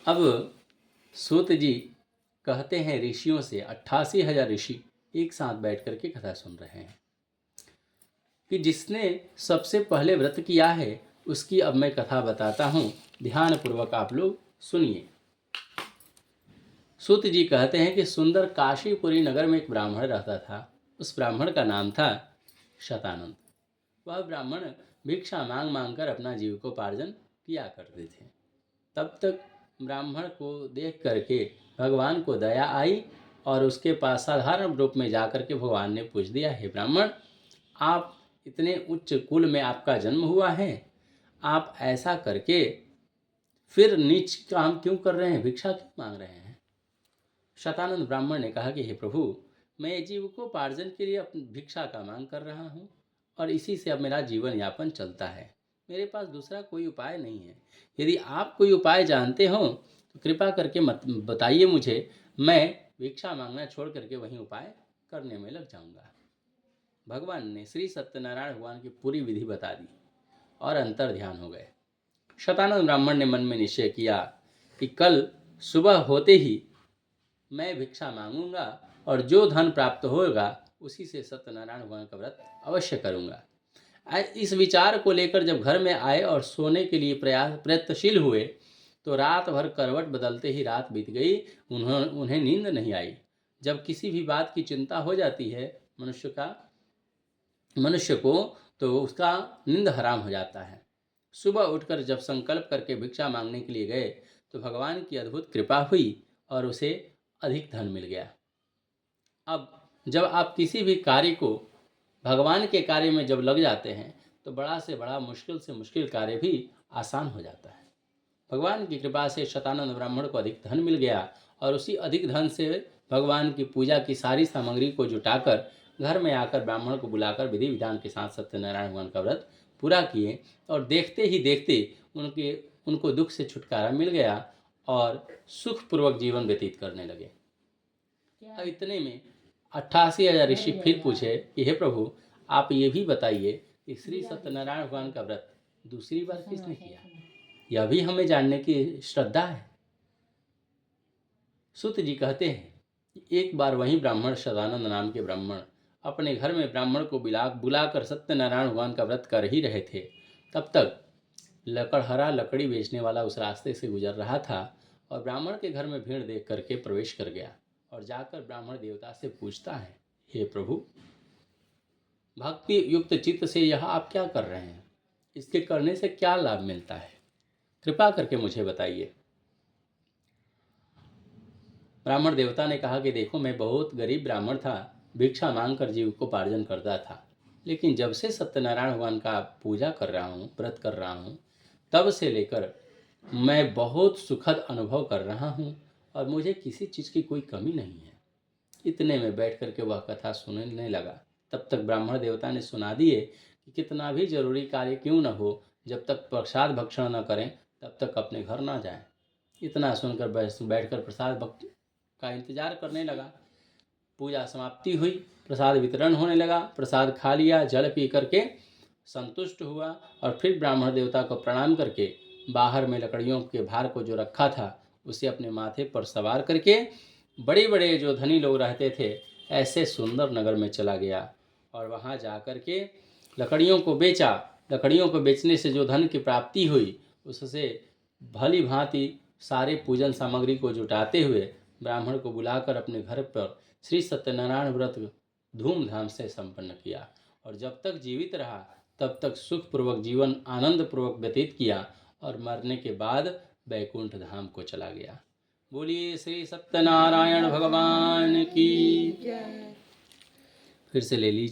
अब सूत जी कहते हैं ऋषियों से, 88,000 ऋषि एक साथ बैठ करके कथा सुन रहे हैं कि जिसने सबसे पहले व्रत किया है उसकी अब मैं कथा बताता हूँ, ध्यानपूर्वक आप लोग सुनिए। सूत जी कहते हैं कि सुंदर काशीपुरी नगर में एक ब्राह्मण रहता था। उस ब्राह्मण का नाम था शतानंद। वह ब्राह्मण भिक्षा मांग मांग कर अपना जीविकोपार्जन किया करते थे। तब तक ब्राह्मण को देख करके भगवान को दया आई और उसके पास साधारण रूप में जाकर के भगवान ने पूछ दिया, हे ब्राह्मण, आप इतने उच्च कुल में आपका जन्म हुआ है, आप ऐसा करके फिर नीच काम क्यों कर रहे हैं, भिक्षा क्यों मांग रहे हैं? शतानंद ब्राह्मण ने कहा कि हे प्रभु, मैं जीविकोपार्जन के लिए अपनी भिक्षा का मांग कर रहा हूँ और इसी से अब मेरा जीवन यापन चलता है। मेरे पास दूसरा कोई उपाय नहीं है। यदि आप कोई उपाय जानते हो तो कृपा करके मत बताइए मुझे, मैं भिक्षा मांगना छोड़ करके वही उपाय करने में लग जाऊंगा। भगवान ने श्री सत्यनारायण भगवान की पूरी विधि बता दी और अंतर ध्यान हो गए। शतानंद ब्राह्मण ने मन में निश्चय किया कि कल सुबह होते ही मैं भिक्षा मांगूंगा और जो धन प्राप्त होगा उसी से सत्यनारायण भगवान का व्रत अवश्य करूंगा। इस विचार को लेकर जब घर में आए और सोने के लिए प्रयत्नशील हुए तो रात भर करवट बदलते ही रात बीत गई। उन्हें नींद नहीं आई। जब किसी भी बात की चिंता हो जाती है मनुष्य को तो उसका नींद हराम हो जाता है। सुबह उठकर जब संकल्प करके भिक्षा मांगने के लिए गए तो भगवान की अद्भुत कृपा हुई और उसे अधिक धन मिल गया। अब जब आप किसी भी कार्य को, भगवान के कार्य में जब लग जाते हैं तो बड़ा से बड़ा, मुश्किल से मुश्किल कार्य भी आसान हो जाता है। भगवान की कृपा से शतानंद ब्राह्मण को अधिक धन मिल गया और उसी अधिक धन से भगवान की पूजा की सारी सामग्री को जुटाकर घर में आकर ब्राह्मण को बुलाकर विधि विधान के साथ सत्यनारायण भगवान का व्रत पूरा किए और देखते ही देखते उनको दुख से छुटकारा मिल गया और सुखपूर्वक जीवन व्यतीत करने लगे। अब इतने में 88,000 ऋषि फिर पूछे कि हे प्रभु, आप ये भी बताइए कि श्री सत्यनारायण भगवान का व्रत दूसरी बार किसने किया? यह भी हमें जानने की श्रद्धा है। सूत जी कहते हैं कि एक बार वही ब्राह्मण, शतानंद नाम के ब्राह्मण, अपने घर में ब्राह्मण को बुलाकर सत्यनारायण भगवान का व्रत कर ही रहे थे। तब तक लकड़हरा लकड़ी बेचने वाला उस रास्ते से गुजर रहा था और ब्राह्मण के घर में भीड़ देख करके प्रवेश कर गया और जाकर ब्राह्मण देवता से पूछता है, हे प्रभु, भक्ति युक्त चित्त से यह आप क्या कर रहे हैं? इसके करने से क्या लाभ मिलता है? कृपा करके मुझे बताइए। ब्राह्मण देवता ने कहा कि देखो, मैं बहुत गरीब ब्राह्मण था, भिक्षा मांग कर जीविकोपार्जन करता था, लेकिन जब से सत्यनारायण भगवान का पूजा कर रहा हूँ, व्रत कर रहा हूँ, तब से लेकर मैं बहुत सुखद अनुभव कर रहा हूँ और मुझे किसी चीज़ की कोई कमी नहीं है। इतने में बैठ करके वह कथा सुनने लगा। तब तक ब्राह्मण देवता ने सुना दिए कि कितना भी जरूरी कार्य क्यों न हो, जब तक प्रसाद भक्षण न करें तब तक अपने घर ना जाएं। इतना सुनकर बैठकर प्रसाद भक्त का इंतजार करने लगा। पूजा समाप्ति हुई, प्रसाद वितरण होने लगा। प्रसाद खा लिया, जल पी करके संतुष्ट हुआ और फिर ब्राह्मण देवता को प्रणाम करके बाहर में लकड़ियों के भार को जो रखा था उसे अपने माथे पर सवार करके बड़े बड़े जो धनी लोग रहते थे ऐसे सुंदर नगर में चला गया और वहाँ जा कर के लकड़ियों को बेचा। लकड़ियों को बेचने से जो धन की प्राप्ति हुई उससे भली भांति सारे पूजन सामग्री को जुटाते हुए ब्राह्मण को बुलाकर अपने घर पर श्री सत्यनारायण व्रत धूमधाम से संपन्न किया और जब तक जीवित रहा तब तक सुखपूर्वक जीवन आनंद पूर्वक व्यतीत किया और मरने के बाद बैकुंठ धाम को चला गया। बोलिए श्री सत्यनारायण भगवान की। फिर से ले लीजिए।